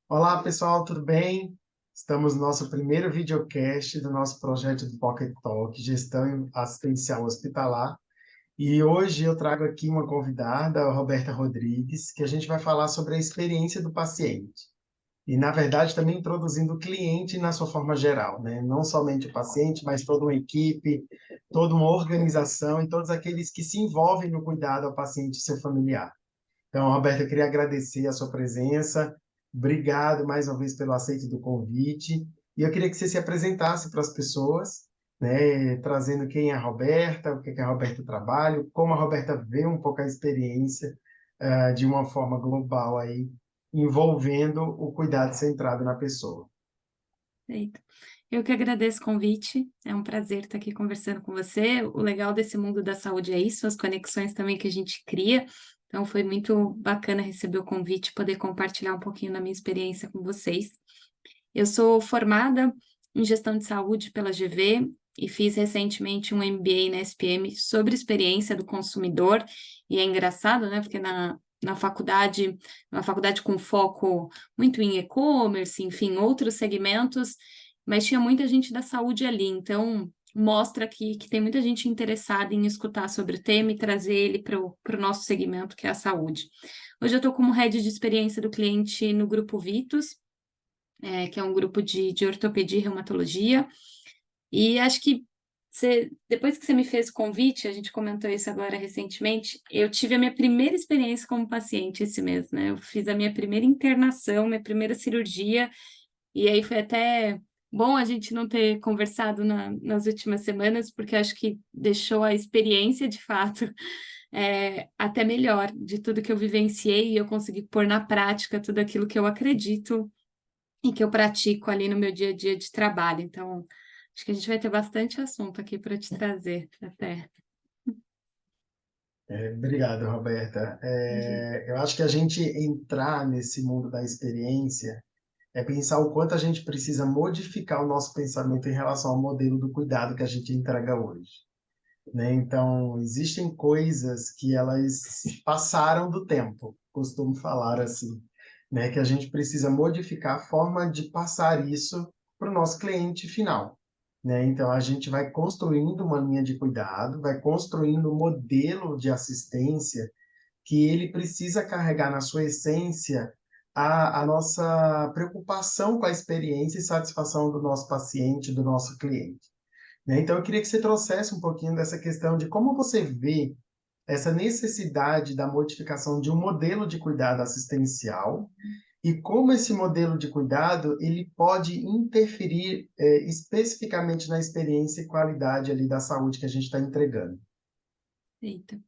Olá, pessoal, tudo bem? Estamos no nosso primeiro videocast do nosso projeto do Pocket Talk, Gestão Assistencial Hospitalar. E hoje eu trago aqui uma convidada, a Roberta Rodrigues, que a gente vai falar sobre a experiência do paciente. E, na verdade, também introduzindo o cliente na sua forma geral, né? Não somente o paciente, mas toda uma equipe, toda uma organização e todos aqueles que se envolvem no cuidado ao paciente e seu familiar. Então, Roberta, eu queria agradecer a sua presença. Obrigado mais uma vez pelo aceite do convite. E eu queria que você se apresentasse para as pessoas, né, trazendo quem é a Roberta, o que é a Roberta trabalha, como a Roberta vê um pouco a experiência, de uma forma global aí, envolvendo o cuidado centrado na pessoa. Perfeito. Eu que agradeço o convite, é um prazer estar aqui conversando com você. O legal desse mundo da saúde é isso, as conexões também que a gente cria. Então, foi muito bacana receber o convite, e poder compartilhar um pouquinho da minha experiência com vocês. Eu sou formada em gestão de saúde pela GV e fiz recentemente um MBA na SPM sobre experiência do consumidor. E é engraçado, né? Porque na faculdade, uma faculdade com foco muito em e-commerce, enfim, outros segmentos, mas tinha muita gente da saúde ali. Então, mostra que tem muita gente interessada em escutar sobre o tema e trazer ele para o nosso segmento, que é a saúde. Hoje eu estou como head de experiência do cliente no Grupo Vitus, que é um grupo de ortopedia e reumatologia. E acho que depois que você me fez o convite, a gente comentou isso agora recentemente, eu tive a minha primeira experiência como paciente esse mês, né? Eu fiz a minha primeira internação, minha primeira cirurgia, e aí foi até bom a gente não ter conversado nas últimas semanas, porque acho que deixou a experiência, de fato, até melhor de tudo que eu vivenciei, e eu consegui pôr na prática tudo aquilo que eu acredito e que eu pratico ali no meu dia a dia de trabalho. Então, acho que a gente vai ter bastante assunto aqui para te trazer até. Obrigado, Roberta. Imagina. Eu acho que a gente entrar nesse mundo da experiência é pensar o quanto a gente precisa modificar o nosso pensamento em relação ao modelo do cuidado que a gente entrega hoje, né? Então, existem coisas que elas passaram do tempo, costumo falar assim, né? Que a gente precisa modificar a forma de passar isso para o nosso cliente final, né? Então, a gente vai construindo uma linha de cuidado, vai construindo um modelo de assistência que ele precisa carregar na sua essência a nossa preocupação com a experiência e satisfação do nosso paciente, do nosso cliente, né? Então, eu queria que você trouxesse um pouquinho dessa questão de como você vê essa necessidade da modificação de um modelo de cuidado assistencial e como esse modelo de cuidado ele pode interferir especificamente na experiência e qualidade ali da saúde que a gente está entregando. Eita.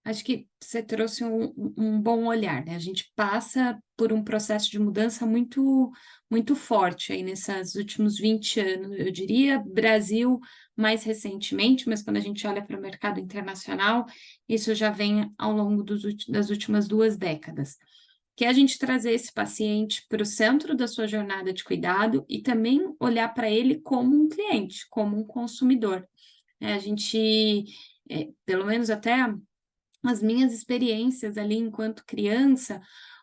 Acho que você trouxe um bom olhar, né? A gente passa por um processo de mudança muito, muito forte aí nesses últimos 20 anos, eu diria, Brasil mais recentemente, mas quando a gente olha para o mercado internacional, isso já vem ao longo das últimas 2 décadas. Que é a gente trazer esse paciente para o centro da sua jornada de cuidado e também olhar para ele como um cliente, como um consumidor, né? A gente, pelo menos até as minhas experiências ali enquanto criança,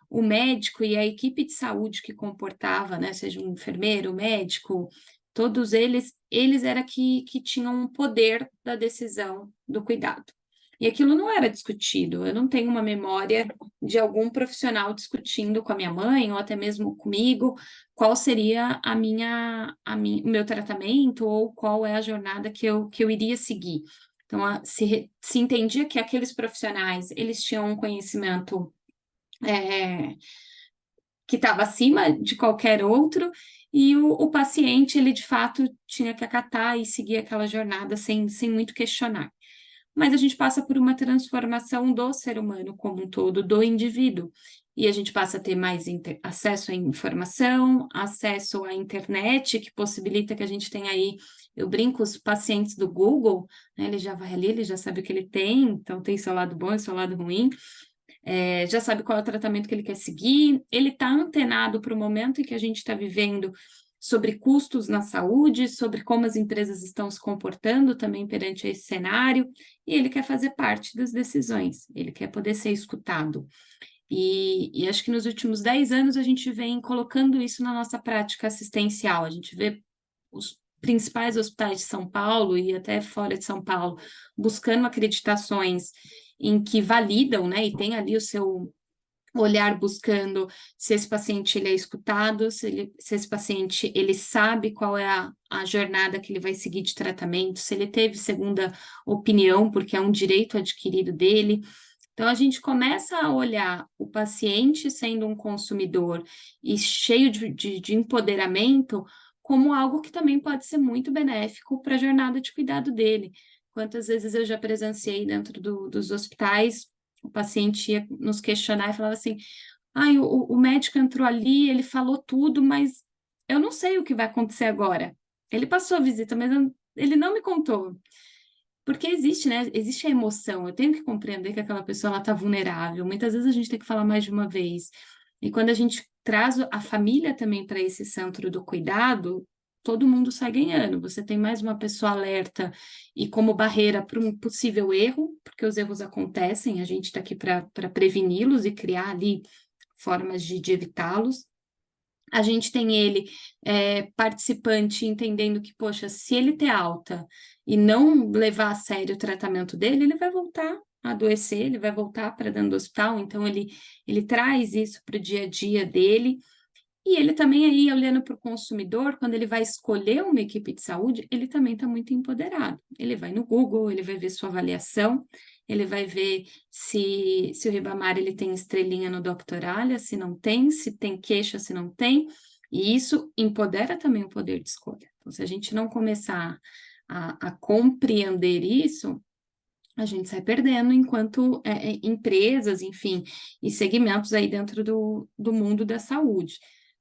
o médico e a equipe de saúde que comportava, né, seja um enfermeiro, médico, todos eles era que tinham o poder da decisão do cuidado. E aquilo não era discutido. Eu não tenho uma memória de algum profissional discutindo com a minha mãe ou até mesmo comigo qual seria o meu tratamento ou qual é a jornada que eu iria seguir. Então, se entendia que aqueles profissionais, eles tinham um conhecimento que estava acima de qualquer outro, e o paciente, ele de fato tinha que acatar e seguir aquela jornada sem muito questionar. Mas a gente passa por uma transformação do ser humano como um todo, do indivíduo. E a gente passa a ter mais acesso à informação, acesso à internet, que possibilita que a gente tenha aí, eu brinco, os pacientes do Google, né, ele já vai ali, ele já sabe o que ele tem, então tem seu lado bom e seu lado ruim, já sabe qual é o tratamento que ele quer seguir, ele está antenado para o momento em que a gente está vivendo, sobre custos na saúde, sobre como as empresas estão se comportando também perante esse cenário, e ele quer fazer parte das decisões, ele quer poder ser escutado. E acho que nos últimos 10 anos a gente vem colocando isso na nossa prática assistencial, a gente vê os principais hospitais de São Paulo e até fora de São Paulo buscando acreditações em que validam, né, e tem ali o seu olhar buscando se esse paciente ele é escutado, se esse paciente ele sabe qual é a jornada que ele vai seguir de tratamento, se ele teve segunda opinião, porque é um direito adquirido dele. Então, a gente começa a olhar o paciente sendo um consumidor e cheio de empoderamento como algo que também pode ser muito benéfico para a jornada de cuidado dele. Quantas vezes eu já presenciei dentro dos hospitais, o paciente ia nos questionar e falava assim, o médico entrou ali, ele falou tudo, mas eu não sei o que vai acontecer agora. Ele passou a visita, mas ele não me contou. Porque existe, né? Existe a emoção. Eu tenho que compreender que aquela pessoa ela está vulnerável. Muitas vezes a gente tem que falar mais de uma vez. E quando a gente traz a família também para esse centro do cuidado, todo mundo sai ganhando. Você tem mais uma pessoa alerta e como barreira para um possível erro, porque os erros acontecem, a gente está aqui para preveni-los e criar ali formas de evitá-los. A gente tem ele participante entendendo que, poxa, se ele ter alta e não levar a sério o tratamento dele, ele vai voltar a adoecer, ele vai voltar para dentro do hospital, então ele traz isso para o dia a dia dele. E ele também aí, olhando para o consumidor, quando ele vai escolher uma equipe de saúde, ele também está muito empoderado. Ele vai no Google, ele vai ver sua avaliação, ele vai ver se o Ribamar ele tem estrelinha no Doctoralha, se não tem, se tem queixa, se não tem. E isso empodera também o poder de escolha. Então, se a gente não começar a compreender isso, a gente sai perdendo enquanto empresas, enfim, e segmentos aí dentro do mundo da saúde.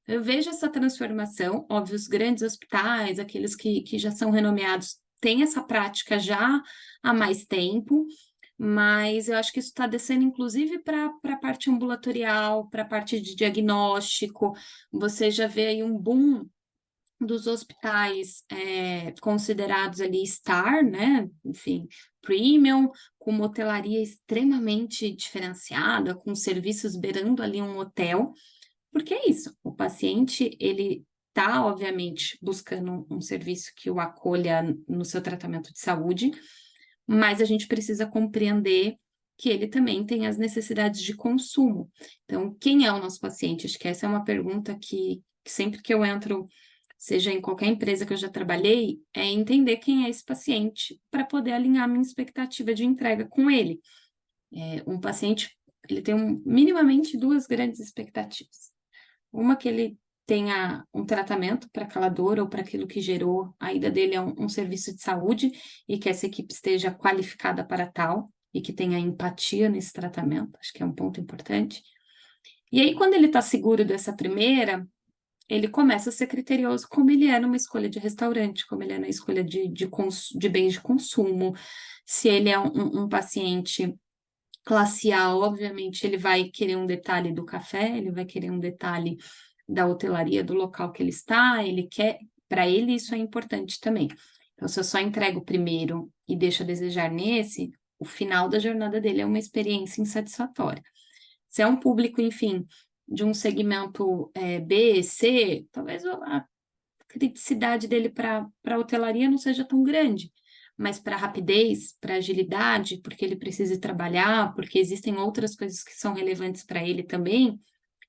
Eu vejo essa transformação, óbvio, os grandes hospitais, aqueles que já são renomeados, têm essa prática já há mais tempo, mas eu acho que isso está descendo, inclusive, para a parte ambulatorial, para a parte de diagnóstico. Você já vê aí um boom dos hospitais considerados ali star, né? Enfim, premium, com uma hotelaria extremamente diferenciada, com serviços beirando ali um hotel. Porque é isso, o paciente, ele está, obviamente, buscando um serviço que o acolha no seu tratamento de saúde, mas a gente precisa compreender que ele também tem as necessidades de consumo. Então, quem é o nosso paciente? Acho que essa é uma pergunta que sempre que eu entro, seja em qualquer empresa que eu já trabalhei, é entender quem é esse paciente para poder alinhar minha expectativa de entrega com ele. Um paciente, ele tem minimamente duas grandes expectativas. Uma que ele tenha um tratamento para aquela dor ou para aquilo que gerou a ida dele a um serviço de saúde e que essa equipe esteja qualificada para tal e que tenha empatia nesse tratamento, acho que é um ponto importante. E aí, quando ele está seguro dessa primeira, ele começa a ser criterioso como ele é numa escolha de restaurante, como ele é na escolha de bens de consumo. Se ele é um paciente classe A, obviamente, ele vai querer um detalhe do café, ele vai querer um detalhe da hotelaria do local que ele está, ele quer, para ele isso é importante também. Então, se eu só entrego o primeiro e deixo a desejar nesse, o final da jornada dele é uma experiência insatisfatória. Se é um público, enfim, de um segmento B, C, talvez a criticidade dele para a hotelaria não seja tão grande, mas para rapidez, para agilidade, porque ele precisa trabalhar, porque existem outras coisas que são relevantes para ele também,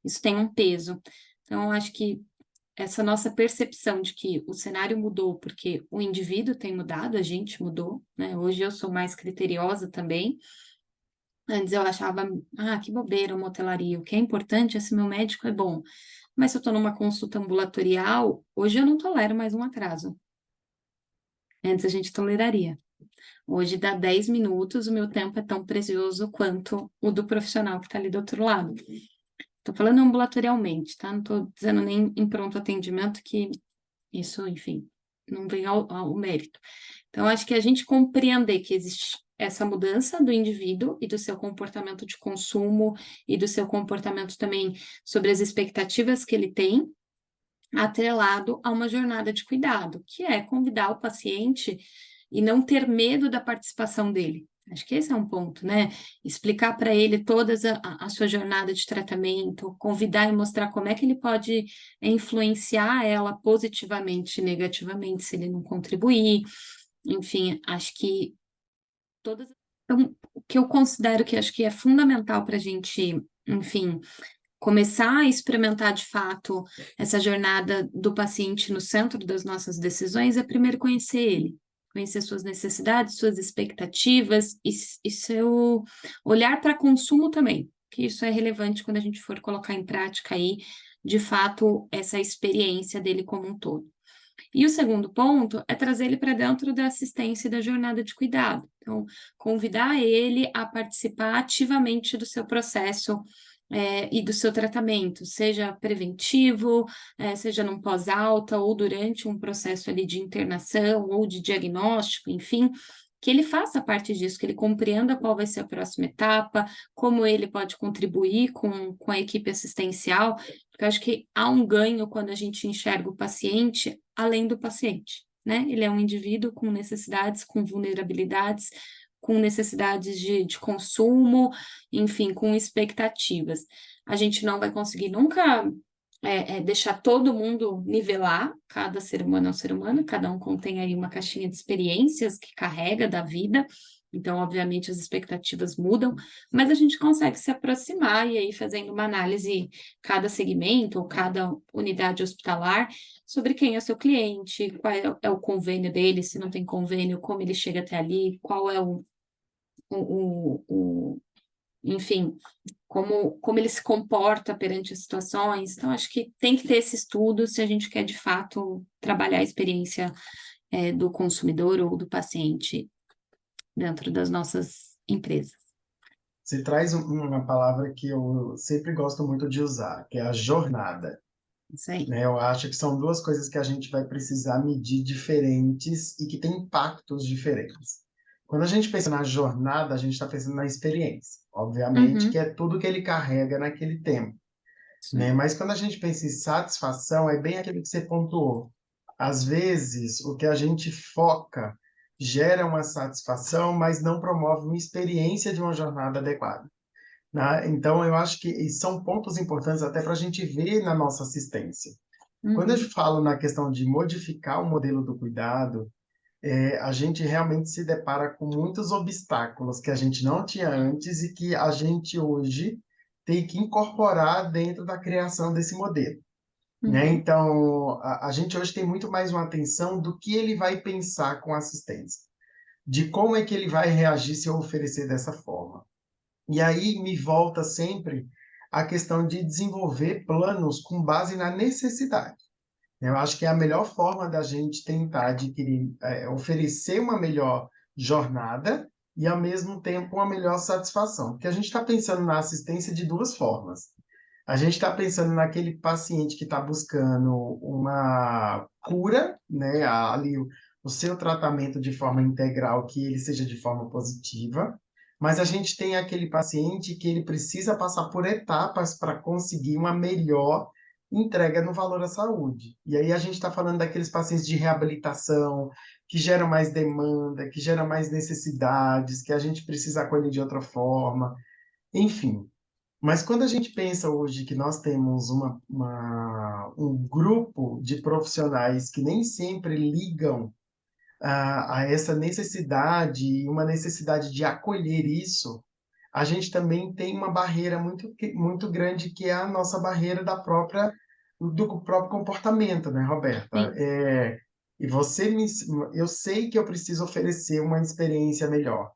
isso tem um peso. Então, eu acho que essa nossa percepção de que o cenário mudou porque o indivíduo tem mudado, a gente mudou, né? Hoje eu sou mais criteriosa também. Antes eu achava, que bobeira uma hotelaria, o que é importante é se meu médico é bom. Mas se eu estou numa consulta ambulatorial, hoje eu não tolero mais um atraso. Antes a gente toleraria. Hoje dá 10 minutos, o meu tempo é tão precioso quanto o do profissional que está ali do outro lado. Estou falando ambulatorialmente, tá? Não estou dizendo nem em pronto atendimento, que isso, enfim, não vem ao mérito. Então, acho que a gente compreender que existe essa mudança do indivíduo e do seu comportamento de consumo e do seu comportamento também sobre as expectativas que ele tem, atrelado a uma jornada de cuidado, que é convidar o paciente e não ter medo da participação dele. Acho que esse é um ponto, né? Explicar para ele toda a sua jornada de tratamento, convidar e mostrar como é que ele pode influenciar ela positivamente e negativamente se ele não contribuir. Enfim, acho que todas. Então, o que eu considero que acho que é fundamental para a gente, enfim, começar a experimentar de fato essa jornada do paciente no centro das nossas decisões é primeiro conhecer ele, conhecer suas necessidades, suas expectativas e seu olhar para consumo também, que isso é relevante quando a gente for colocar em prática aí, de fato, essa experiência dele como um todo. E o segundo ponto é trazer ele para dentro da assistência e da jornada de cuidado. Então, convidar ele a participar ativamente do seu processo e do seu tratamento, seja preventivo, seja num pós-alta ou durante um processo ali de internação ou de diagnóstico, enfim, que ele faça parte disso, que ele compreenda qual vai ser a próxima etapa, como ele pode contribuir com a equipe assistencial, porque eu acho que há um ganho quando a gente enxerga o paciente além do paciente, né? Ele é um indivíduo com necessidades, com vulnerabilidades, com necessidades de consumo, enfim, com expectativas. A gente não vai conseguir nunca deixar todo mundo nivelar, cada ser humano é um ser humano, cada um contém aí uma caixinha de experiências que carrega da vida, então, obviamente, as expectativas mudam, mas a gente consegue se aproximar e aí fazendo uma análise, cada segmento ou cada unidade hospitalar, sobre quem é seu cliente, qual é o convênio dele, se não tem convênio, como ele chega até ali, qual é enfim, como ele se comporta perante as situações. Então, acho que tem que ter esse estudo se a gente quer, de fato, trabalhar a experiência do consumidor ou do paciente dentro das nossas empresas. Você traz uma palavra que eu sempre gosto muito de usar, que é a jornada. Isso aí. Né? Eu acho que são duas coisas que a gente vai precisar medir diferentes e que têm impactos diferentes. Quando a gente pensa na jornada, a gente está pensando na experiência, obviamente, que Uhum, é tudo que ele carrega naquele tempo, isso né? aí. Mas quando a gente pensa em satisfação, é bem aquilo que você pontuou. Às vezes, o que a gente foca gera uma satisfação, mas não promove uma experiência de uma jornada adequada. Né? Então, eu acho que são pontos importantes até para a gente ver na nossa assistência. Quando eu Uhum, falo na questão de modificar o modelo do cuidado, a gente realmente se depara com muitos obstáculos que a gente não tinha antes e que a gente hoje tem que incorporar dentro da criação desse modelo. Né? uhum, Então, a gente hoje tem muito mais uma atenção do que ele vai pensar com a assistência, de como é que ele vai reagir se eu oferecer dessa forma. E aí me volta sempre a questão de desenvolver planos com base na necessidade. Eu acho que é a melhor forma da gente tentar adquirir, oferecer uma melhor jornada e, ao mesmo tempo, uma melhor satisfação. Porque a gente está pensando na assistência de duas formas. A gente está pensando naquele paciente que está buscando uma cura, né, ali o seu tratamento de forma integral, que ele seja de forma positiva, mas a gente tem aquele paciente que ele precisa passar por etapas para conseguir uma melhor entrega no valor à saúde. E aí a gente está falando daqueles pacientes de reabilitação, que geram mais demanda, que geram mais necessidades, que a gente precisa acolher de outra forma, enfim. Mas quando a gente pensa hoje que nós temos um grupo de profissionais que nem sempre ligam a essa necessidade, e uma necessidade de acolher isso, a gente também tem uma barreira muito grande, que é a nossa barreira do próprio comportamento, né, Roberta? sim. E eu sei que eu preciso oferecer uma experiência melhor.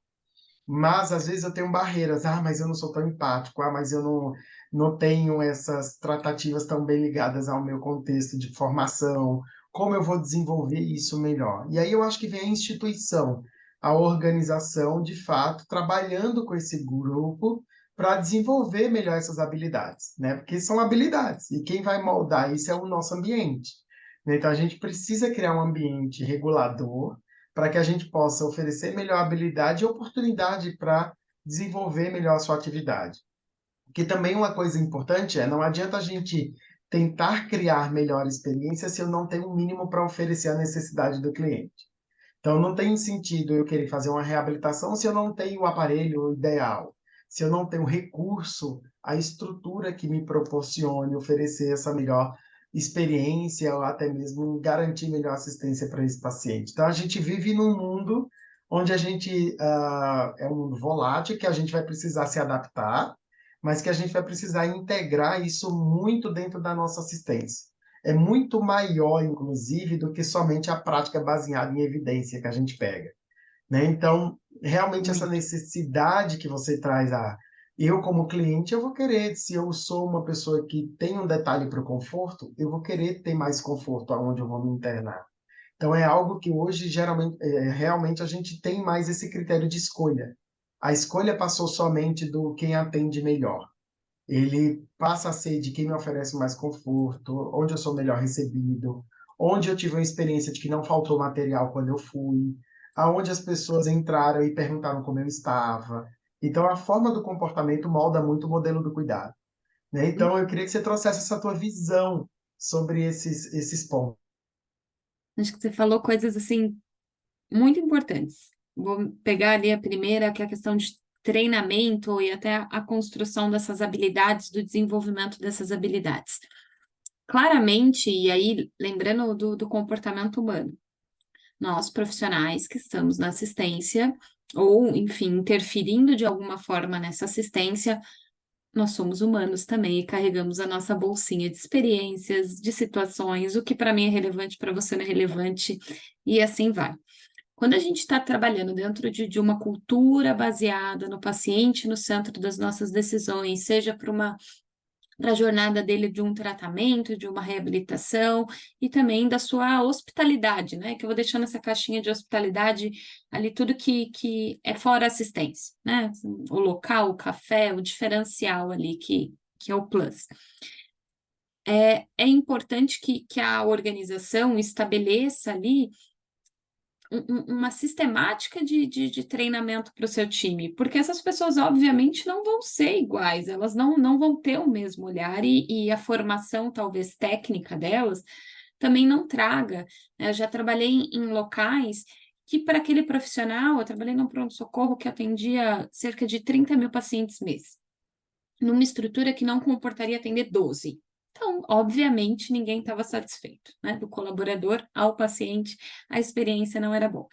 Mas às vezes eu tenho barreiras, mas eu não sou tão empático, mas eu não tenho essas tratativas tão bem ligadas ao meu contexto de formação, como eu vou desenvolver isso melhor? E aí eu acho que vem a instituição, a organização, de fato, trabalhando com esse grupo para desenvolver melhor essas habilidades, né? Porque são habilidades, e quem vai moldar isso é o nosso ambiente, né? Então a gente precisa criar um ambiente regulador, para que a gente possa oferecer melhor habilidade e oportunidade para desenvolver melhor a sua atividade. Porque também uma coisa importante não adianta a gente tentar criar melhor experiência se eu não tenho o mínimo para oferecer à necessidade do cliente. Então, não tem sentido eu querer fazer uma reabilitação se eu não tenho o aparelho ideal, se eu não tenho recurso, a estrutura que me proporcione oferecer essa melhor experiência ou até mesmo garantir melhor assistência para esse paciente. Então, a gente vive num mundo onde a gente é um mundo volátil, que a gente vai precisar se adaptar, mas que a gente vai precisar integrar isso muito dentro da nossa assistência. É muito maior, inclusive, do que somente a prática baseada em evidência que a gente pega, né? Então, realmente essa Muito. necessidade que você traz eu como cliente, eu vou querer, se eu sou uma pessoa que tem um detalhe para o conforto, eu vou querer ter mais conforto aonde eu vou me internar. Então, é algo que hoje, geralmente, realmente, a gente tem mais esse critério de escolha. A escolha passou somente do quem atende melhor. Ele passa a ser de quem me oferece mais conforto, onde eu sou melhor recebido, onde eu tive uma experiência de que não faltou material quando eu fui, aonde as pessoas entraram e perguntaram como eu estava. Então, a forma do comportamento molda muito o modelo do cuidado, né? Então, eu queria que você trouxesse essa tua visão sobre esses pontos. Acho que você falou coisas assim muito importantes. Vou pegar ali a primeira, que é a questão de treinamento e até a construção dessas habilidades, do desenvolvimento dessas habilidades. Claramente, e aí lembrando do comportamento humano, nós profissionais que estamos na assistência, ou enfim, interferindo de alguma forma nessa assistência, nós somos humanos também e carregamos a nossa bolsinha de experiências, de situações, o que para mim é relevante, para você não é relevante, e assim vai. Quando a gente está trabalhando dentro de uma cultura baseada no paciente no centro das nossas decisões, seja para a jornada dele de um tratamento, de uma reabilitação e também da sua hospitalidade, né? Que eu vou deixando essa caixinha de hospitalidade ali, tudo que é fora assistência, né? O local, o café, o diferencial ali que é o plus. É importante que a organização estabeleça ali uma sistemática de treinamento para o seu time, porque essas pessoas, obviamente, não vão ser iguais, elas não vão ter o mesmo olhar e a formação, talvez, técnica delas também não traga. Eu já trabalhei em locais que, para aquele profissional, eu trabalhei num pronto-socorro que atendia cerca de 30 mil pacientes mês, numa estrutura que não comportaria atender 12. Então, obviamente, ninguém estava satisfeito, né? Do colaborador ao paciente, a experiência não era boa.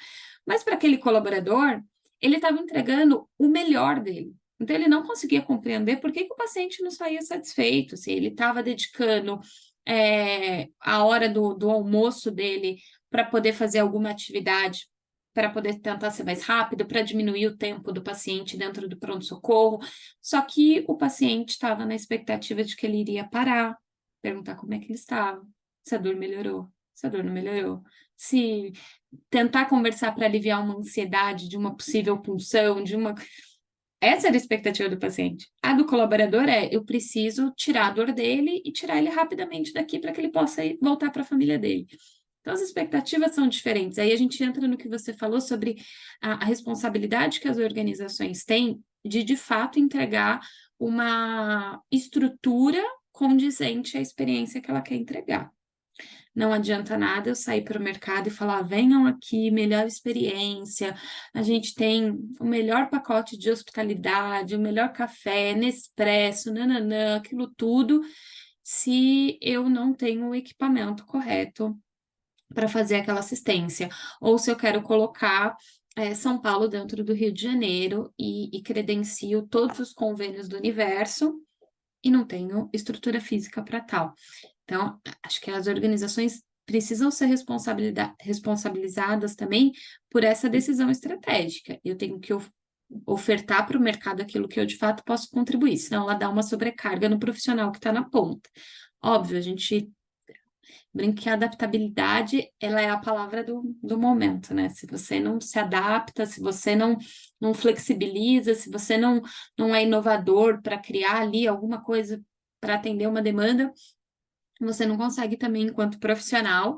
Mas para aquele colaborador, ele estava entregando o melhor dele. Então, ele não conseguia compreender por que o paciente não saía satisfeito, se ele estava dedicando a hora do almoço dele para poder fazer alguma atividade, para poder tentar ser mais rápido, para diminuir o tempo do paciente dentro do pronto-socorro. Só que o paciente estava na expectativa de que ele iria parar, perguntar como é que ele estava, se a dor melhorou, se a dor não melhorou, se tentar conversar para aliviar uma ansiedade de uma possível punção, de uma. Essa era a expectativa do paciente. A do colaborador eu preciso tirar a dor dele e tirar ele rapidamente daqui para que ele possa voltar para a família dele. Então, as expectativas são diferentes. Aí a gente entra no que você falou sobre a responsabilidade que as organizações têm de fato, entregar uma estrutura condizente à experiência que ela quer entregar. Não adianta nada eu sair para o mercado e falar, venham aqui, melhor experiência, a gente tem o melhor pacote de hospitalidade, o melhor café, Nespresso, nananã, aquilo tudo, se eu não tenho o equipamento correto para fazer aquela assistência. Ou se eu quero colocar São Paulo dentro do Rio de Janeiro e credencio todos os convênios do universo e não tenho estrutura física para tal. Então, acho que as organizações precisam ser responsabilizadas também por essa decisão estratégica. Eu tenho que ofertar para o mercado aquilo que eu de fato posso contribuir, senão ela dá uma sobrecarga no profissional que está na ponta. Óbvio, a gente brinca que a adaptabilidade, ela é a palavra do momento, né? Se você não se adapta, se você não flexibiliza, se você não é inovador para criar ali alguma coisa para atender uma demanda, você não consegue também, enquanto profissional,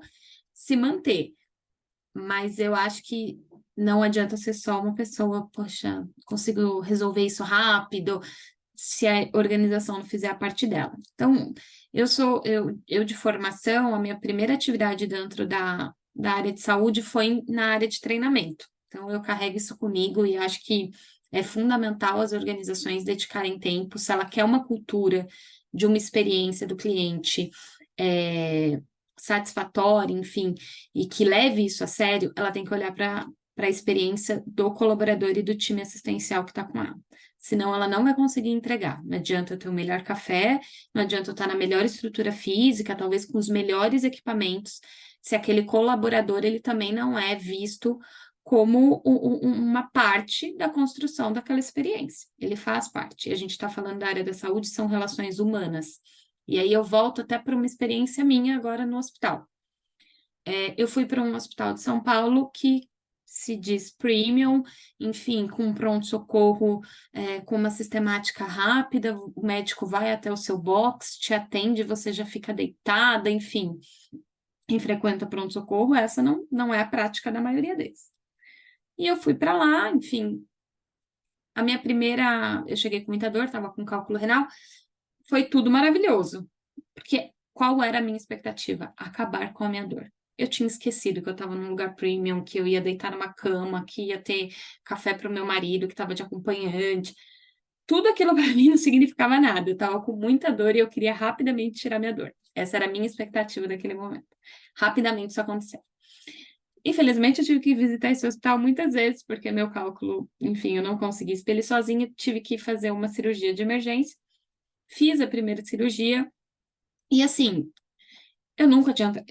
se manter. Mas eu acho que não adianta ser só uma pessoa, poxa, consigo resolver isso rápido. se a organização não fizer a parte dela. Então, eu de formação, a minha primeira atividade dentro da área de saúde foi na área de treinamento. Então, eu carrego isso comigo e acho que é fundamental as organizações dedicarem tempo, se ela quer uma cultura de uma experiência do cliente satisfatória, enfim, e que leve isso a sério, ela tem que olhar para a experiência do colaborador e do time assistencial que está com ela. Senão ela não vai conseguir entregar. Não adianta eu ter o melhor café, não adianta eu estar na melhor estrutura física, talvez com os melhores equipamentos, se aquele colaborador ele também não é visto como uma parte da construção daquela experiência. Ele faz parte. E a gente está falando da área da saúde, são relações humanas. E aí eu volto até para uma experiência minha agora no hospital. Eu fui para um hospital de São Paulo que se diz premium, enfim, com pronto-socorro, com uma sistemática rápida, o médico vai até o seu box, te atende, você já fica deitada, enfim. Quem frequenta pronto-socorro, essa não é a prática da maioria deles. E eu fui para lá, enfim, eu cheguei com muita dor, estava com cálculo renal, foi tudo maravilhoso, porque qual era a minha expectativa? Acabar com a minha dor. Eu tinha esquecido que eu estava num lugar premium, que eu ia deitar numa cama, que ia ter café para o meu marido, que estava de acompanhante. Tudo aquilo para mim não significava nada. Eu estava com muita dor e eu queria rapidamente tirar minha dor. Essa era a minha expectativa daquele momento. Rapidamente isso aconteceu. Infelizmente, eu tive que visitar esse hospital muitas vezes, porque meu cálculo, enfim, eu não consegui expelir sozinha, tive que fazer uma cirurgia de emergência. Fiz a primeira cirurgia, e assim, eu nunca adianta.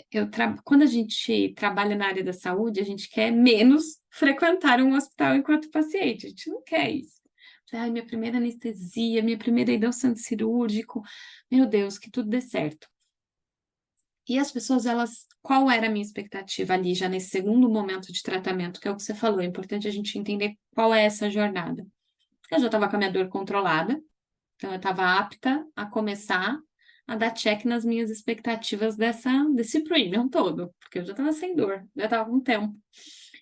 Quando a gente trabalha na área da saúde, a gente quer menos frequentar um hospital enquanto paciente. A gente não quer isso. Ai, minha primeira anestesia, minha primeira ida ao centro cirúrgico. Meu Deus, que tudo dê certo. E as pessoas, qual era a minha expectativa ali, já nesse segundo momento de tratamento, que é o que você falou, é importante a gente entender qual é essa jornada. Eu já estava com a minha dor controlada, então eu estava apta a começar a dar check nas minhas expectativas desse premium todo, porque eu já estava sem dor, já estava com tempo.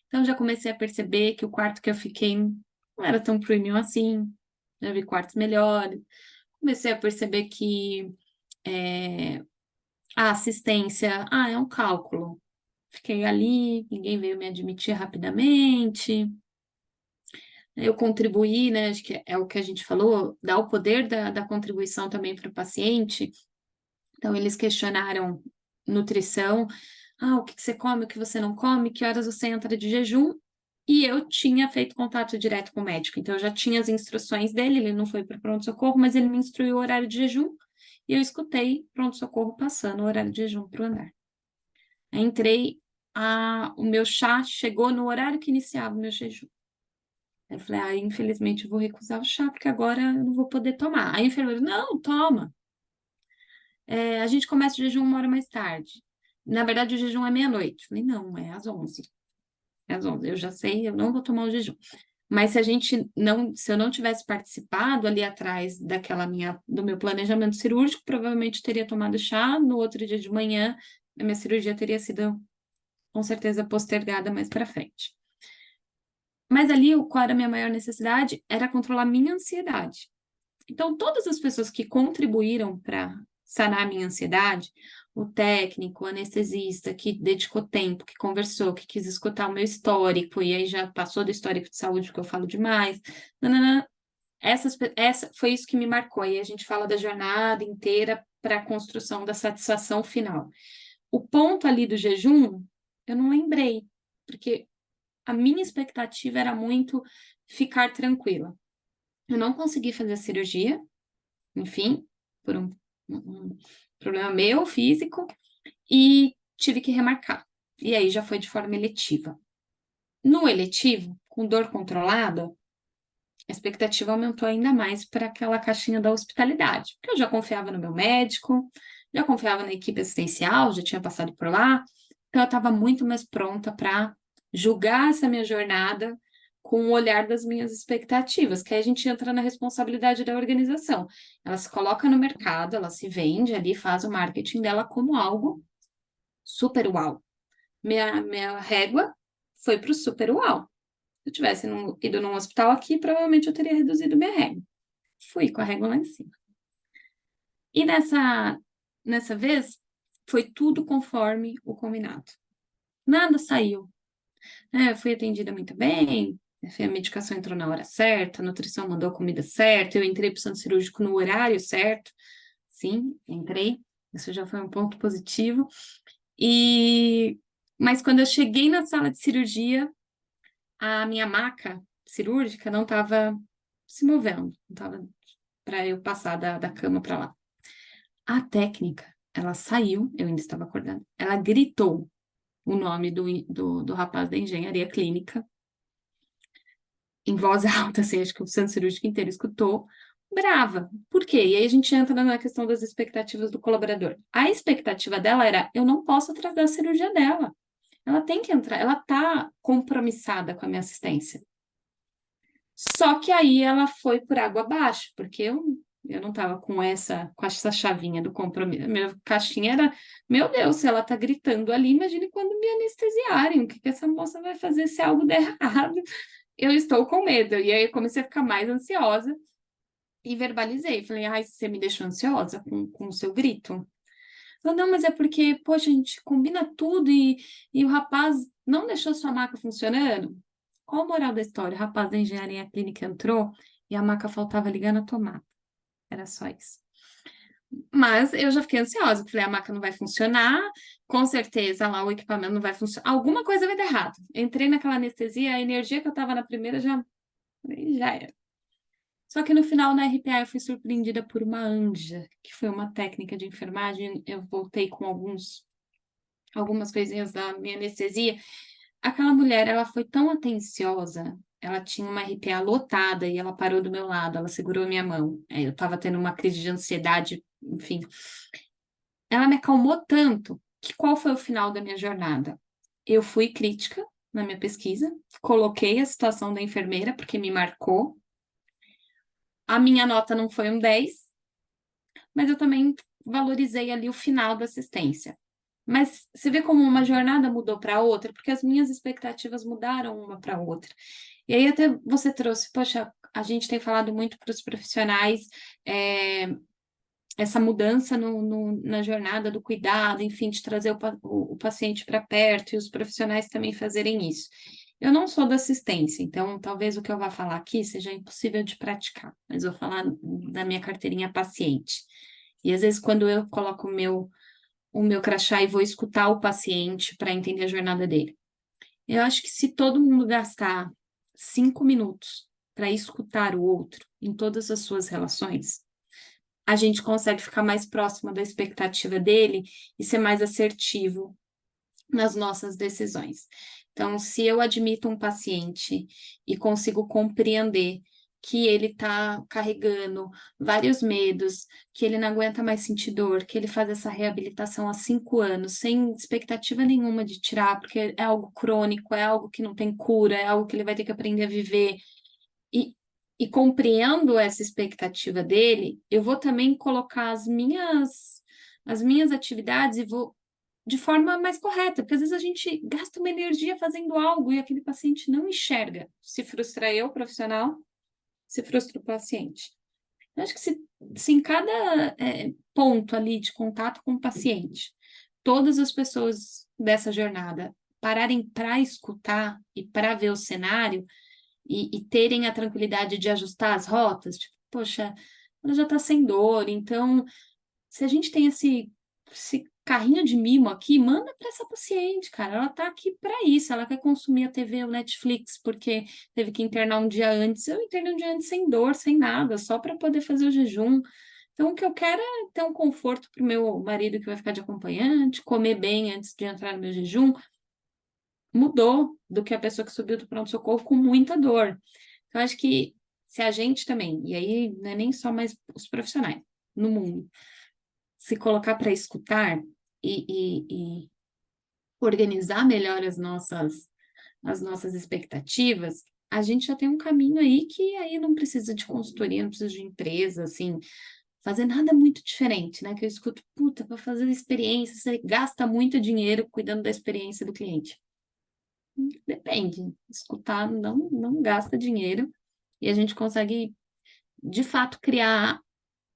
Então já comecei a perceber que o quarto que eu fiquei não era tão premium assim, já vi quartos melhores. Comecei a perceber que a assistência, é um cálculo. Fiquei ali, ninguém veio me admitir rapidamente. Eu contribuí, né? Acho que é o que a gente falou, dar o poder da contribuição também para o paciente. Então, eles questionaram nutrição, o que você come, o que você não come, que horas você entra de jejum, e eu tinha feito contato direto com o médico, então eu já tinha as instruções dele, ele não foi para pronto-socorro, mas ele me instruiu o horário de jejum, e eu escutei pronto-socorro passando o horário de jejum para o andar. Aí entrei, o meu chá chegou no horário que iniciava o meu jejum. Aí eu falei, infelizmente eu vou recusar o chá, porque agora eu não vou poder tomar. Aí a enfermeira, não, toma. A gente começa o jejum 1 hora mais tarde. Na verdade, o jejum é meia-noite. Falei, não, é às 11. É às 11. Eu já sei, eu não vou tomar o jejum. Mas se eu não tivesse participado ali atrás do meu planejamento cirúrgico, provavelmente teria tomado chá. No outro dia de manhã, a minha cirurgia teria sido, com certeza, postergada mais para frente. Mas ali, qual era a minha maior necessidade? Era controlar minha ansiedade. Então, todas as pessoas que contribuíram para sanar a minha ansiedade, o técnico, o anestesista, que dedicou tempo, que conversou, que quis escutar o meu histórico, e aí já passou do histórico de saúde, porque eu falo demais, nanana, foi isso que me marcou. E a gente fala da jornada inteira para a construção da satisfação final. O ponto ali do jejum, eu não lembrei, porque a minha expectativa era muito ficar tranquila. Eu não consegui fazer a cirurgia, enfim, por um problema meu, físico, e tive que remarcar. E aí já foi de forma eletiva. No eletivo, com dor controlada, a expectativa aumentou ainda mais para aquela caixinha da hospitalidade, porque eu já confiava no meu médico, já confiava na equipe assistencial, já tinha passado por lá, então eu estava muito mais pronta para julgar essa minha jornada com o olhar das minhas expectativas, que aí a gente entra na responsabilidade da organização. Ela se coloca no mercado, ela se vende ali, faz o marketing dela como algo super uau. Minha régua foi para o super uau. Se eu tivesse ido num hospital aqui, provavelmente eu teria reduzido minha régua. fui com a régua lá em cima. E nessa vez, foi tudo conforme o combinado. Nada saiu. Eu fui atendida muito bem, a medicação entrou na hora certa, a nutrição mandou a comida certa, eu entrei para o centro cirúrgico no horário certo. Sim, entrei. Isso já foi um ponto positivo. Mas quando eu cheguei na sala de cirurgia, a minha maca cirúrgica não estava se movendo, não estava para eu passar da cama para lá. A técnica, ela saiu, eu ainda estava acordando, ela gritou o nome do rapaz da engenharia clínica, em voz alta, assim, acho que o centro cirúrgico inteiro escutou, brava. Por quê? E aí a gente entra na questão das expectativas do colaborador. A expectativa dela era, eu não posso atrasar a cirurgia dela. Ela tem que entrar, ela tá compromissada com a minha assistência. Só que aí ela foi por água abaixo, porque eu não estava com essa chavinha do compromisso. A minha caixinha era, meu Deus, se ela tá gritando ali, imagine quando me anestesiarem, o que que essa moça vai fazer se algo der errado? Eu estou com medo. E aí eu comecei a ficar mais ansiosa e verbalizei. Falei, ai, você me deixou ansiosa com o seu grito? Ela, não, mas é porque, poxa, a gente combina tudo e o rapaz não deixou sua maca funcionando. Qual a moral da história? O rapaz da engenharia clínica entrou e a maca faltava ligar na tomada. Era só isso. Mas eu já fiquei ansiosa, porque falei, a maca não vai funcionar, com certeza lá o equipamento não vai funcionar, alguma coisa vai dar errado. Entrei naquela anestesia, a energia que eu tava na primeira já era. Só que no final, na RPA, eu fui surpreendida por uma anja, que foi uma técnica de enfermagem. Eu voltei com algumas coisinhas da minha anestesia. Aquela mulher, ela foi tão atenciosa, ela tinha uma RPA lotada e ela parou do meu lado, ela segurou minha mão. Eu estava tendo uma crise de ansiedade, enfim. Ela me acalmou tanto que qual foi o final da minha jornada? Eu fui crítica na minha pesquisa, coloquei a situação da enfermeira, porque me marcou. A minha nota não foi um 10, mas eu também valorizei ali o final da assistência. Mas você vê como uma jornada mudou para outra, porque as minhas expectativas mudaram uma para outra. E aí até você trouxe, poxa, a gente tem falado muito para os profissionais essa mudança na jornada do cuidado, enfim, de trazer o paciente para perto e os profissionais também fazerem isso. Eu não sou da assistência, então talvez o que eu vá falar aqui seja impossível de praticar, mas vou falar da minha carteirinha paciente. E às vezes, quando eu coloco o meu crachá e vou escutar o paciente para entender a jornada dele, eu acho que se todo mundo gastar 5 minutos para escutar o outro em todas as suas relações, a gente consegue ficar mais próxima da expectativa dele e ser mais assertivo nas nossas decisões. Então, se eu admito um paciente e consigo compreender que ele está carregando vários medos, que ele não aguenta mais sentir dor, que ele faz essa reabilitação há 5 anos, sem expectativa nenhuma de tirar, porque é algo crônico, é algo que não tem cura, é algo que ele vai ter que aprender a viver. E compreendo essa expectativa dele, eu vou também colocar as minhas atividades e vou de forma mais correta, porque às vezes a gente gasta uma energia fazendo algo e aquele paciente não enxerga. Se frustra eu, profissional, se frustra o paciente. Eu acho que se em cada ponto ali de contato com o paciente, todas as pessoas dessa jornada pararem para escutar e para ver o cenário e terem a tranquilidade de ajustar as rotas, tipo, poxa, ela já está sem dor, então se a gente tem esse carrinho de mimo aqui, manda para essa paciente, cara. Ela tá aqui para isso. Ela quer consumir a TV, o Netflix, porque teve que internar um dia antes. Eu internei um dia antes sem dor, sem nada, só para poder fazer o jejum. Então, o que eu quero é ter um conforto para o meu marido que vai ficar de acompanhante, comer bem antes de entrar no meu jejum. Mudou do que a pessoa que subiu do pronto-socorro com muita dor. Então, acho que se a gente também, e aí não é nem só mais os profissionais no mundo, se colocar para escutar e organizar melhor as nossas expectativas, a gente já tem um caminho aí que aí não precisa de consultoria, não precisa de empresa, assim, fazer nada muito diferente, né? Que eu escuto, puta, para fazer experiência, você gasta muito dinheiro cuidando da experiência do cliente. Depende, escutar não gasta dinheiro e a gente consegue de fato, criar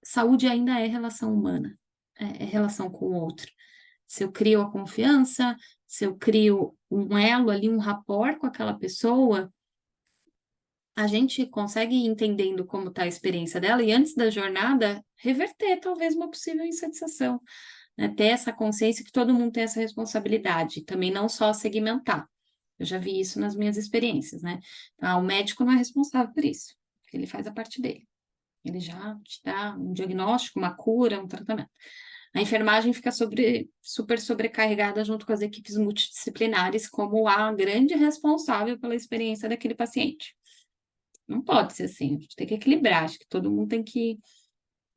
saúde ainda é relação humana, é relação com o outro. Se eu crio a confiança, se eu crio um elo ali, um rapport com aquela pessoa, a gente consegue ir entendendo como está a experiência dela e antes da jornada reverter talvez uma possível insatisfação, né? Ter essa consciência que todo mundo tem essa responsabilidade, também não só segmentar. Eu já vi isso nas minhas experiências, né? Ah, o médico não é responsável por isso, porque ele faz a parte dele. Ele já te dá um diagnóstico, uma cura, um tratamento. A enfermagem fica super sobrecarregada junto com as equipes multidisciplinares como a grande responsável pela experiência daquele paciente. Não pode ser assim, a gente tem que equilibrar, acho que todo mundo tem que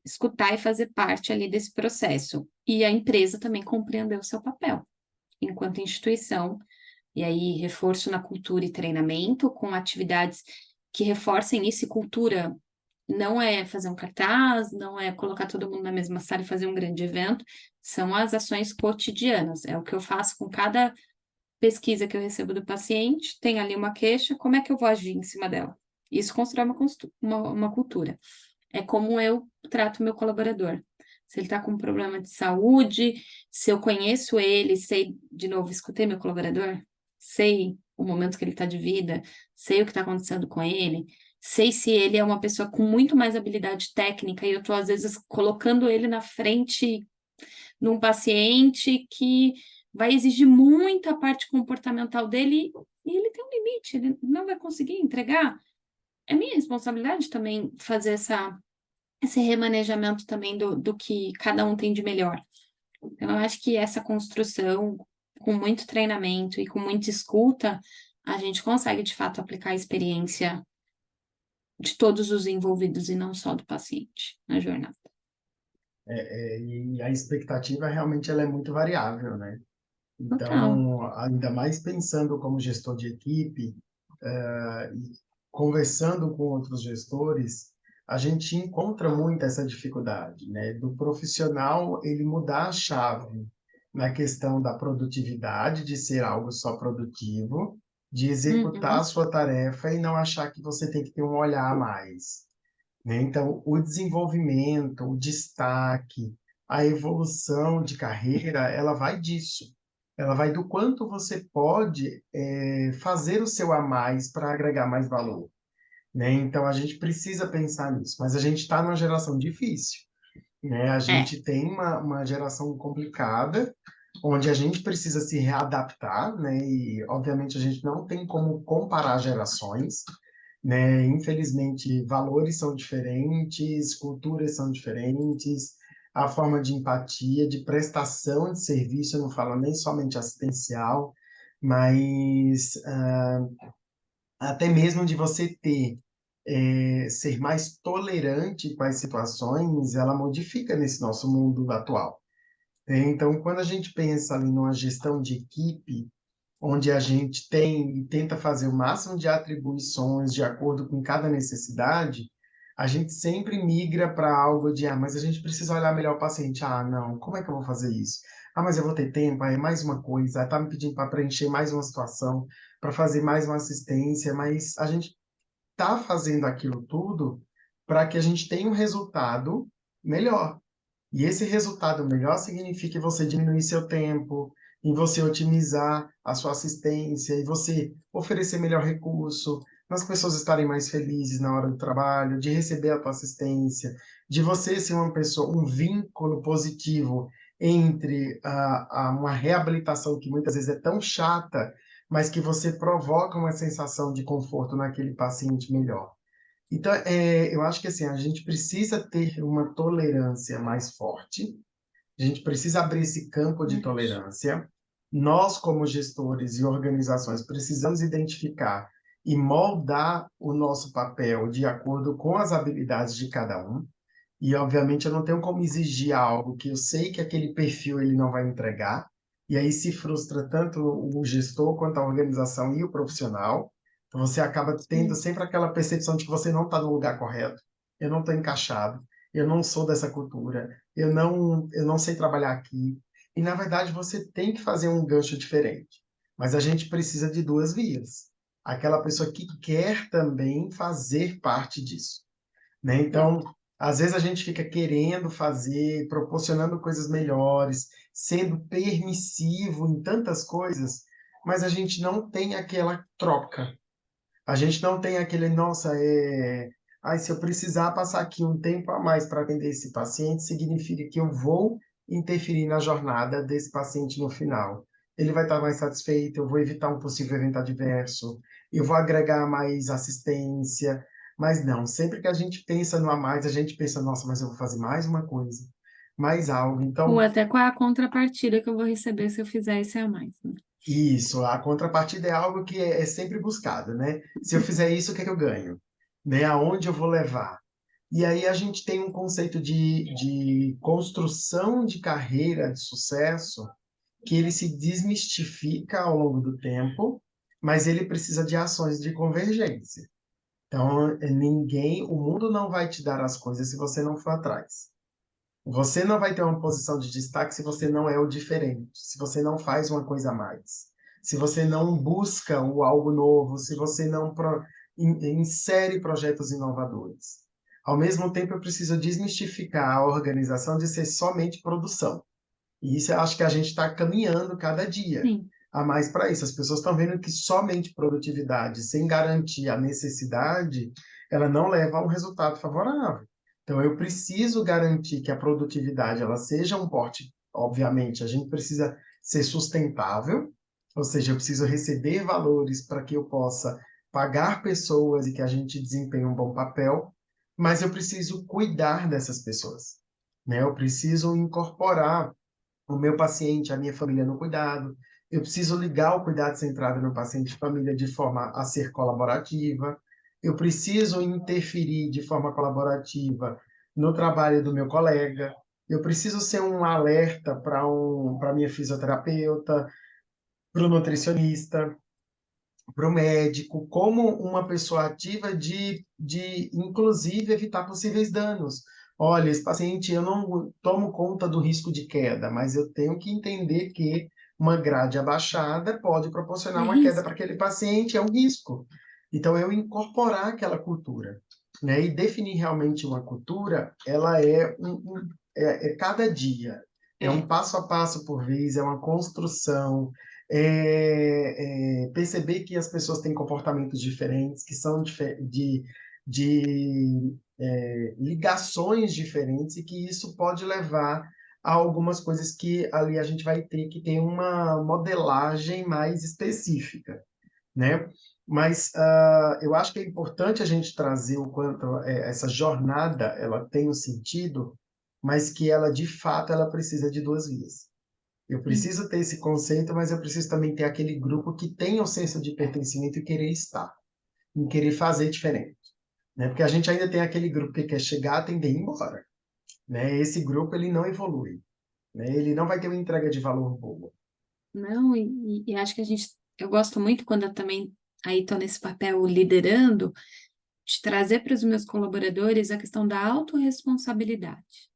escutar e fazer parte ali desse processo. E a empresa também compreender o seu papel enquanto instituição, e aí reforço na cultura e treinamento, com atividades que reforcem isso, e cultura não é fazer um cartaz, não é colocar todo mundo na mesma sala e fazer um grande evento, são as ações cotidianas, é o que eu faço com cada pesquisa que eu recebo do paciente, tem ali uma queixa, como é que eu vou agir em cima dela? Isso constrói uma cultura. É como eu trato meu colaborador. Se ele está com um problema de saúde, se eu conheço ele, sei, de novo, escutei meu colaborador, sei o momento que ele está de vida, sei o que está acontecendo com ele, sei se ele é uma pessoa com muito mais habilidade técnica e eu estou, às vezes, colocando ele na frente num paciente que vai exigir muita parte comportamental dele e ele tem um limite, ele não vai conseguir entregar. É minha responsabilidade também fazer esse remanejamento também do que cada um tem de melhor. Então, eu acho que essa construção, com muito treinamento e com muita escuta, a gente consegue, de fato, aplicar a experiência de todos os envolvidos e não só do paciente na jornada. E a expectativa realmente ela é muito variável, né? Total. Então, ainda mais pensando como gestor de equipe, e conversando com outros gestores, a gente encontra muito essa dificuldade, né? Do profissional ele mudar a chave na questão da produtividade, de ser algo só produtivo, de executar a Uhum. sua tarefa e não achar que você tem que ter um olhar a mais, né? Então, o desenvolvimento, o destaque, a evolução de carreira, ela vai disso. Ela vai do quanto você pode fazer o seu a mais para agregar mais valor, né? Então, a gente precisa pensar nisso. Mas a gente está numa geração difícil, né? A É, gente tem uma geração complicada, onde a gente precisa se readaptar, né? E, obviamente, a gente não tem como comparar gerações, né? Infelizmente, valores são diferentes, culturas são diferentes, a forma de empatia, de prestação de serviço, eu não falo nem somente assistencial, mas até mesmo de você ser mais tolerante com as situações, ela modifica nesse nosso mundo atual. Então, quando a gente pensa ali numa gestão de equipe, onde a gente tem e tenta fazer o máximo de atribuições de acordo com cada necessidade, a gente sempre migra para algo de, mas a gente precisa olhar melhor o paciente. Ah, não, como é que eu vou fazer isso? Ah, mas eu vou ter tempo, aí é mais uma coisa, está me pedindo para preencher mais uma situação, para fazer mais uma assistência, mas a gente está fazendo aquilo tudo para que a gente tenha um resultado melhor. E esse resultado melhor significa você diminuir seu tempo, em você otimizar a sua assistência, e você oferecer melhor recurso, as pessoas estarem mais felizes na hora do trabalho, de receber a tua assistência, de você ser uma pessoa, um vínculo positivo entre uma reabilitação que muitas vezes é tão chata, mas que você provoca uma sensação de conforto naquele paciente melhor. Então, eu acho que assim, a gente precisa ter uma tolerância mais forte, a gente precisa abrir esse campo de Isso. tolerância. Nós, como gestores e organizações, precisamos identificar e moldar o nosso papel de acordo com as habilidades de cada um. E, obviamente, eu não tenho como exigir algo que eu sei que aquele perfil ele não vai entregar. E aí se frustra tanto o gestor quanto a organização e o profissional. Então, você acaba tendo Sim. sempre aquela percepção de que você não está no lugar correto. Eu não estou encaixado. Eu não sou dessa cultura. Eu não sei trabalhar aqui. E, na verdade, você tem que fazer um gancho diferente. Mas a gente precisa de duas vias. Aquela pessoa que quer também fazer parte disso, né? sim. Então, às vezes a gente fica querendo fazer, proporcionando coisas melhores, sendo permissivo em tantas coisas, mas a gente não tem aquela troca. A gente não tem aquele, nossa, se eu precisar passar aqui um tempo a mais para atender esse paciente, significa que eu vou interferir na jornada desse paciente no final. Ele vai estar mais satisfeito, eu vou evitar um possível evento adverso, eu vou agregar mais assistência, mas não, sempre que a gente pensa no a mais, a gente pensa, nossa, mas eu vou fazer mais uma coisa, mais algo. Ou Então, até qual é a contrapartida que eu vou receber se eu fizer esse a mais, né? isso, a contrapartida é algo que é sempre buscado, né? Se eu fizer isso, o que é que eu ganho? Né? Aonde eu vou levar? E aí a gente tem um conceito de construção de carreira de sucesso que ele se desmistifica ao longo do tempo, mas ele precisa de ações de convergência. Então, o mundo não vai te dar as coisas se você não for atrás. Você não vai ter uma posição de destaque se você não é o diferente, se você não faz uma coisa a mais, se você não busca o algo novo, se você não insere projetos inovadores. Ao mesmo tempo, eu preciso desmistificar a organização de ser somente produção. E isso eu acho que a gente está caminhando cada dia Sim, a mais para isso. As pessoas estão vendo que somente produtividade, sem garantir a necessidade, ela não leva a um resultado favorável. Então, eu preciso garantir que a produtividade ela seja um porte, obviamente, a gente precisa ser sustentável, ou seja, eu preciso receber valores para que eu possa pagar pessoas e que a gente desempenhe um bom papel, mas eu preciso cuidar dessas pessoas, né? Eu preciso incorporar o meu paciente, a minha família no cuidado. Eu preciso ligar o cuidado centrado no paciente e família de forma a ser colaborativa. Eu preciso interferir de forma colaborativa no trabalho do meu colega. Eu preciso ser um alerta para minha fisioterapeuta, para o nutricionista, para o médico, como uma pessoa ativa inclusive, evitar possíveis danos. Olha, esse paciente, eu não tomo conta do risco de queda, mas eu tenho que entender que uma grade abaixada pode é proporcionar uma queda para risco. aquele paciente, é um risco. Então, eu incorporar aquela cultura, né? E definir realmente uma cultura, ela é cada dia, é um É. passo a passo por vez, é uma construção, perceber que as pessoas têm comportamentos diferentes, que são ligações diferentes, e que isso pode levar a algumas coisas que ali a gente vai ter que ter uma modelagem mais específica, né? Mas eu acho que é importante a gente trazer o quanto essa jornada ela tem um sentido, mas que ela de fato ela precisa de duas vias. Eu Sim. preciso ter esse conceito, mas eu preciso também ter aquele grupo que tenha o senso de pertencimento e querer estar, e querer fazer diferente, né? Porque a gente ainda tem aquele grupo que quer chegar, atender e ir embora, né? Esse grupo ele não evolui, né? Ele não vai ter uma entrega de valor boa. Não, e acho que eu gosto muito quando eu também aí estou nesse papel liderando, de trazer para os meus colaboradores a questão da autorresponsabilidade,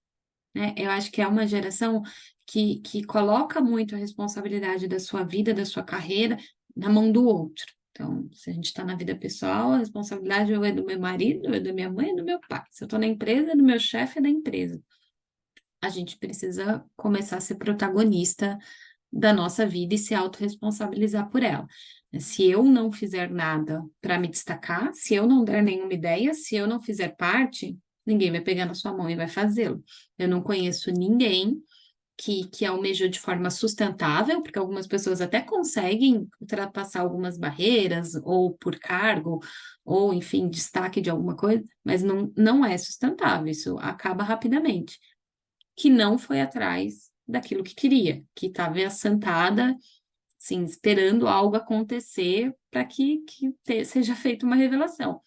né? Eu acho que é uma geração que coloca muito a responsabilidade da sua vida, da sua carreira, na mão do outro. Então, se a gente está na vida pessoal, a responsabilidade ou é do meu marido, ou é da minha mãe, ou é do meu pai. Se eu estou na empresa, é do meu chefe, é da empresa. A gente precisa começar a ser protagonista da nossa vida e se autorresponsabilizar por ela. Se eu não fizer nada para me destacar, se eu não der nenhuma ideia, se eu não fizer parte, ninguém vai pegar na sua mão e vai fazê-lo. Eu não conheço ninguém que almejou de forma sustentável, porque algumas pessoas até conseguem ultrapassar algumas barreiras, ou por cargo, ou, enfim, destaque de alguma coisa, mas não é sustentável, isso acaba rapidamente. Que não foi atrás daquilo que queria, que estava assentada, assim, esperando algo acontecer para que seja feita uma revelação.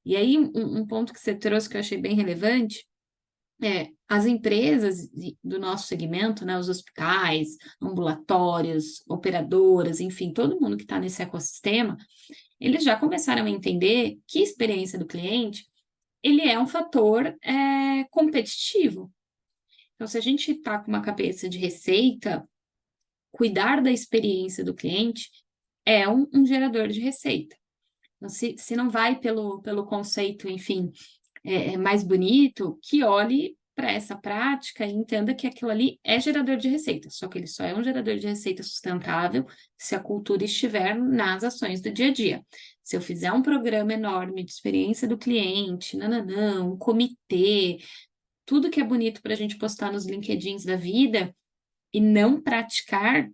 E aí, um ponto que você trouxe que eu achei bem relevante as empresas do nosso segmento, né, os hospitais, ambulatórios, operadoras, enfim, todo mundo que está nesse ecossistema, eles já começaram a entender que a experiência do cliente, ele é um fator competitivo. Então, se a gente está com uma cabeça de receita, cuidar da experiência do cliente é um gerador de receita. Então, se não vai pelo conceito, enfim, mais bonito, que olhe para essa prática e entenda que aquilo ali é gerador de receita, só que ele só é um gerador de receita sustentável se a cultura estiver nas ações do dia a dia. Se eu fizer um programa enorme de experiência do cliente, nananã, um comitê, tudo que é bonito para a gente postar nos LinkedIns da vida e não praticar,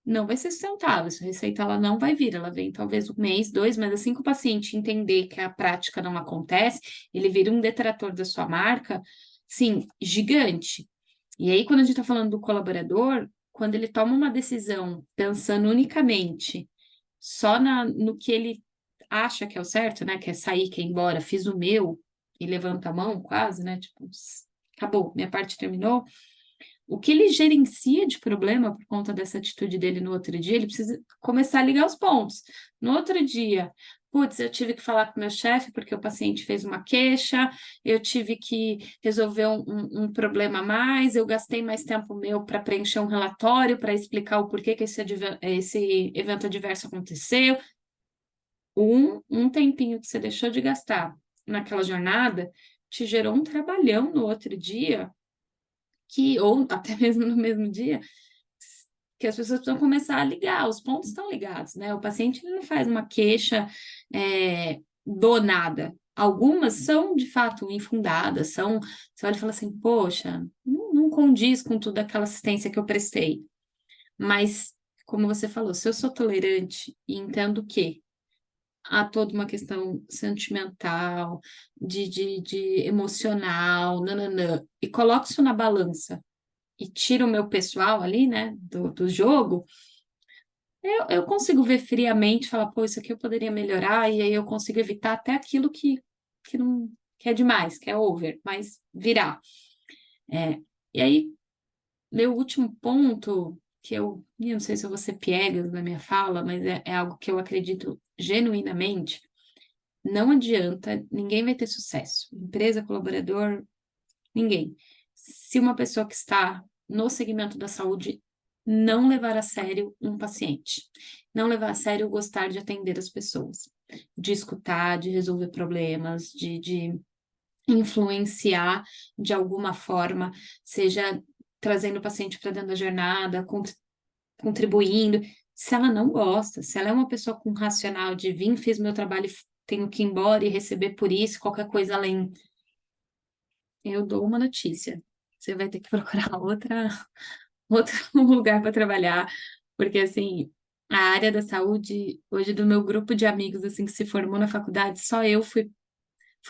não vai ser sustentável. Essa receita ela não vai vir, ela vem talvez um mês, dois, mas assim que o paciente entender que a prática não acontece, ele vira um detrator da sua marca, sim, gigante. E aí, quando a gente está falando do colaborador, quando ele toma uma decisão pensando unicamente só no que ele acha que é o certo, né? Que é sair, que é ir embora, fiz o meu e levanta a mão quase, né? Tipo, acabou, minha parte terminou. O que ele gerencia de problema por conta dessa atitude dele no outro dia, ele precisa começar a ligar os pontos. No outro dia, putz, eu tive que falar com o meu chefe porque o paciente fez uma queixa, eu tive que resolver um problema a mais, eu gastei mais tempo meu para preencher um relatório, para explicar o porquê que esse evento adverso aconteceu. Um tempinho que você deixou de gastar naquela jornada te gerou um trabalhão no outro dia ou até mesmo no mesmo dia, que as pessoas precisam começar a ligar, os pontos estão ligados, né? O paciente ele não faz uma queixa do nada. Algumas são, de fato, infundadas, você olha e fala assim, poxa, não condiz com toda aquela assistência que eu prestei. Mas, como você falou, se eu sou tolerante e entendo que há toda uma questão sentimental, de emocional, nananã, e coloco isso na balança e tiro o meu pessoal ali, né, do jogo, eu consigo ver friamente, falar, pô, isso aqui eu poderia melhorar, e aí eu consigo evitar até aquilo não, que é demais, que é over, mas virar. E aí, meu último ponto, que eu não sei se eu vou ser piegas na minha fala, mas é algo que eu acredito genuinamente, não adianta, ninguém vai ter sucesso. Empresa, colaborador, ninguém. Se uma pessoa que está no segmento da saúde não levar a sério um paciente, não levar a sério gostar de atender as pessoas, de escutar, de resolver problemas, de influenciar de alguma forma, seja trazendo o paciente para dentro da jornada, contribuindo. Se ela não gosta, se ela é uma pessoa com racional de vim, fiz meu trabalho, tenho que ir embora e receber por isso, qualquer coisa além, eu dou uma notícia. Você vai ter que procurar outro lugar para trabalhar, porque assim, a área da saúde, hoje do meu grupo de amigos assim que se formou na faculdade, só eu fui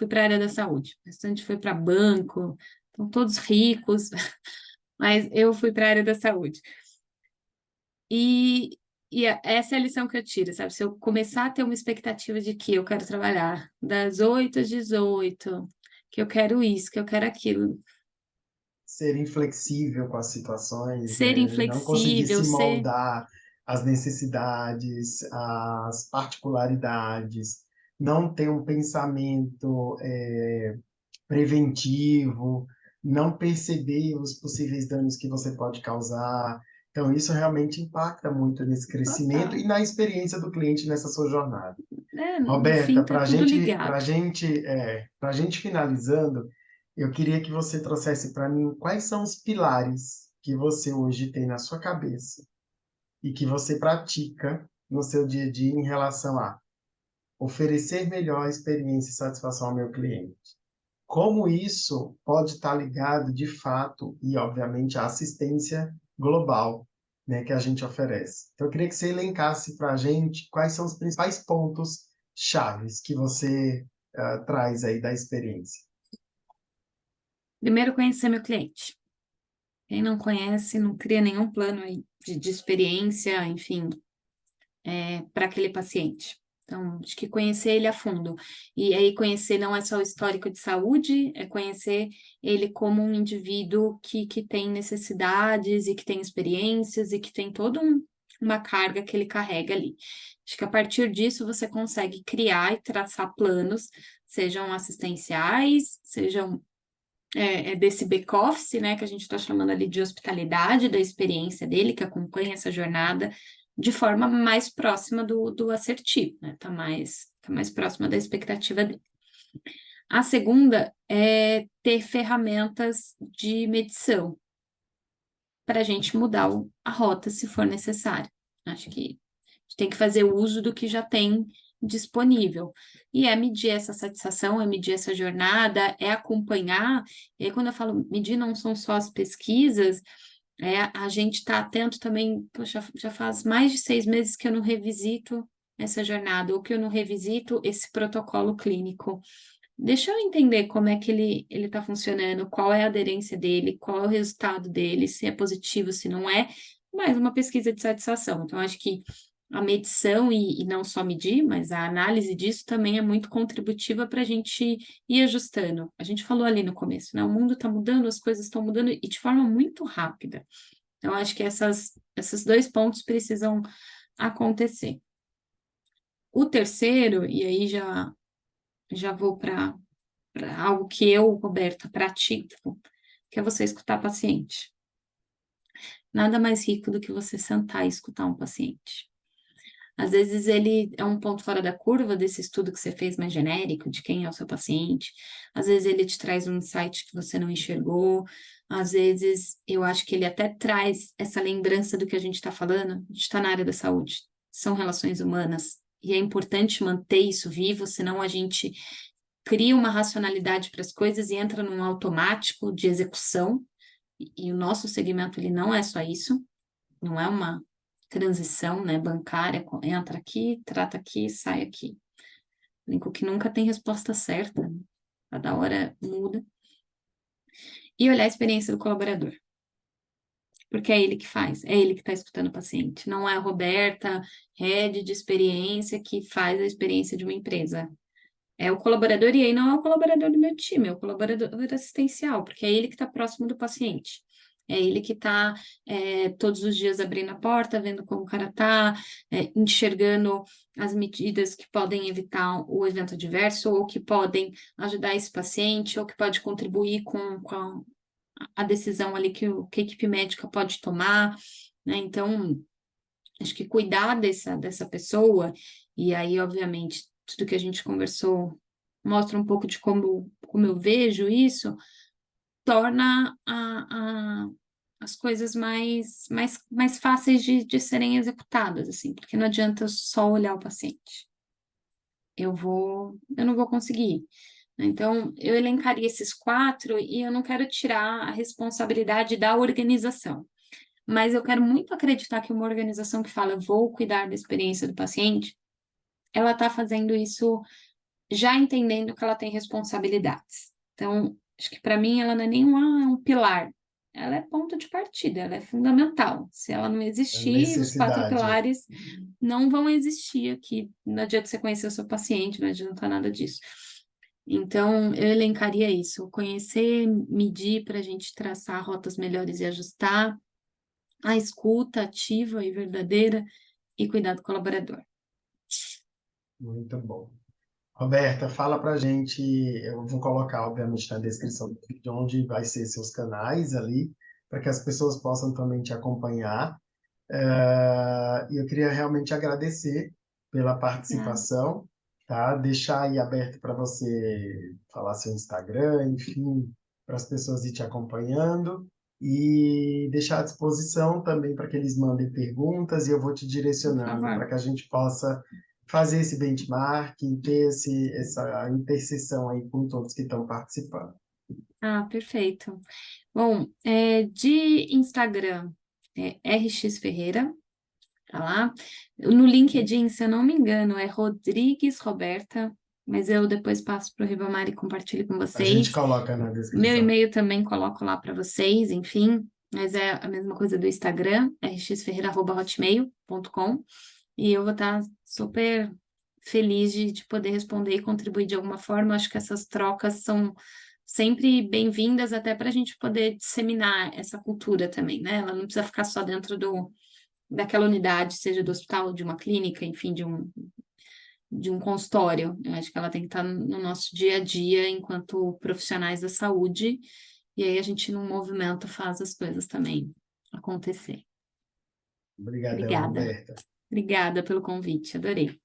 para a área da saúde. O restante foi para banco, estão todos ricos, mas eu fui para a área da saúde. E, essa é a lição que eu tiro, sabe? Se eu começar a ter uma expectativa de que eu quero trabalhar das 8 às 18, que eu quero isso, que eu quero aquilo, Ser inflexível com as situações, ser né? Não conseguir inflexível, se ser. moldar às necessidades, às particularidades, não ter um pensamento preventivo, não perceber os possíveis danos que você pode causar. Então, isso realmente impacta muito nesse crescimento Total. e na experiência do cliente nessa sua jornada. No fim, Roberta, tá para tudo gente, ligado. para gente finalizando, eu queria que você trouxesse para mim quais são os pilares que você hoje tem na sua cabeça e que você pratica no seu dia a dia em relação a oferecer melhor experiência e satisfação ao meu cliente. Como isso pode estar ligado, de fato, e obviamente à assistência global, né, que a gente oferece. Então, eu queria que você elencasse para a gente quais são os principais pontos chaves que você traz aí da experiência. Primeiro, conhecer meu cliente. Quem não conhece, não cria nenhum plano aí de experiência, enfim, para aquele paciente. Então, acho que conhecer ele a fundo. E aí, conhecer não é só o histórico de saúde, é conhecer ele como um indivíduo que tem necessidades e que tem experiências e que tem toda uma carga que ele carrega ali. Acho que a partir disso você consegue criar e traçar planos, sejam assistenciais, sejam desse back-office, né, que a gente está chamando ali de hospitalidade, da experiência dele, que acompanha essa jornada de forma mais próxima do assertivo, né, tá mais próxima da expectativa dele. A segunda é ter ferramentas de medição para a gente mudar a rota se for necessário. Acho que a gente tem que fazer uso do que já tem disponível. E é medir essa satisfação, é medir essa jornada, é acompanhar. E aí, quando eu falo medir, não são só as pesquisas, a gente está atento também. Poxa, já faz mais de 6 meses que eu não revisito essa jornada, ou que eu não revisito esse protocolo clínico. Deixa eu entender como é que ele está funcionando, qual é a aderência dele, qual é o resultado dele, se é positivo, se não é, mais uma pesquisa de satisfação. Então, acho que a medição, e não só medir, mas a análise disso também é muito contributiva para a gente ir ajustando. A gente falou ali no começo, né? O mundo está mudando, as coisas estão mudando e de forma muito rápida. Então, acho que esses dois pontos precisam acontecer. O terceiro, e aí já vou para algo que eu, Roberta, pratico, que é você escutar paciente. Nada mais rico do que você sentar e escutar um paciente. Às vezes ele é um ponto fora da curva desse estudo que você fez mais genérico, de quem é o seu paciente. Às vezes ele te traz um insight que você não enxergou. Às vezes eu acho que ele até traz essa lembrança do que a gente está falando. A gente está na área da saúde, são relações humanas. E é importante manter isso vivo, senão a gente cria uma racionalidade para as coisas e entra num automático de execução. E o nosso segmento ele não é só isso, não é uma transição, né, bancária, entra aqui, trata aqui, sai aqui. Brinco que nunca tem resposta certa, né? Cada hora muda. E olhar a experiência do colaborador, porque é ele que faz, é ele que está escutando o paciente, não é a Roberta, head de experiência, que faz a experiência de uma empresa. É o colaborador, e aí não é o colaborador do meu time, é o colaborador assistencial, porque é ele que está próximo do paciente. É ele que está todos os dias abrindo a porta, vendo como o cara está, enxergando as medidas que podem evitar o evento adverso, ou que podem ajudar esse paciente, ou que pode contribuir com a decisão ali que a equipe médica pode tomar, né? Então, acho que cuidar dessa pessoa, e aí, obviamente, tudo que a gente conversou mostra um pouco de como eu vejo isso, torna as coisas mais fáceis de serem executadas, assim, porque não adianta só olhar o paciente. Eu não vou conseguir. Então, eu elencaria esses 4 e eu não quero tirar a responsabilidade da organização. Mas eu quero muito acreditar que uma organização que fala, vou cuidar da experiência do paciente, ela está fazendo isso já entendendo que ela tem responsabilidades. Então, acho que para mim ela não é um pilar, ela é ponto de partida, ela é fundamental. Se ela não A existir, os 4 necessidade. pilares não vão existir aqui. Não adianta você conhecer o seu paciente, não adianta nada disso. Então, eu elencaria isso: conhecer, medir para a gente traçar rotas melhores e ajustar, a escuta ativa e verdadeira e cuidar do colaborador. Muito bom. Roberta, fala pra gente, eu vou colocar, obviamente, na descrição do vídeo onde vai ser seus canais ali, para que as pessoas possam também te acompanhar. E eu queria realmente agradecer pela Ah, participação, tá? Deixar aí aberto para você falar seu Instagram, enfim, para as pessoas ir te acompanhando e deixar à disposição também para que eles mandem perguntas e eu vou te por direcionando para favor. que a gente possa fazer esse benchmarking, ter essa interseção aí com todos que estão participando. Ah, perfeito. Bom, de Instagram, RX Ferreira, tá lá. No LinkedIn, se eu não me engano, é Rodrigues Roberta, mas eu depois passo para o Ribamar e compartilho com A gente vocês. coloca na Meu descrição. e-mail também coloco lá para vocês, enfim, mas é a mesma coisa do Instagram, rxferreira@hotmail.com, e eu vou estar super feliz de poder responder e contribuir de alguma forma. Acho que essas trocas são sempre bem-vindas, até para a gente poder disseminar essa cultura também, né? Ela não precisa ficar só dentro daquela unidade, seja do hospital, de uma clínica, enfim, de um consultório. Eu acho que ela tem que estar no nosso dia a dia enquanto profissionais da saúde, e aí a gente, num movimento, faz as coisas também acontecer. Obrigadão, Obrigada. Roberta. Obrigada pelo convite, adorei.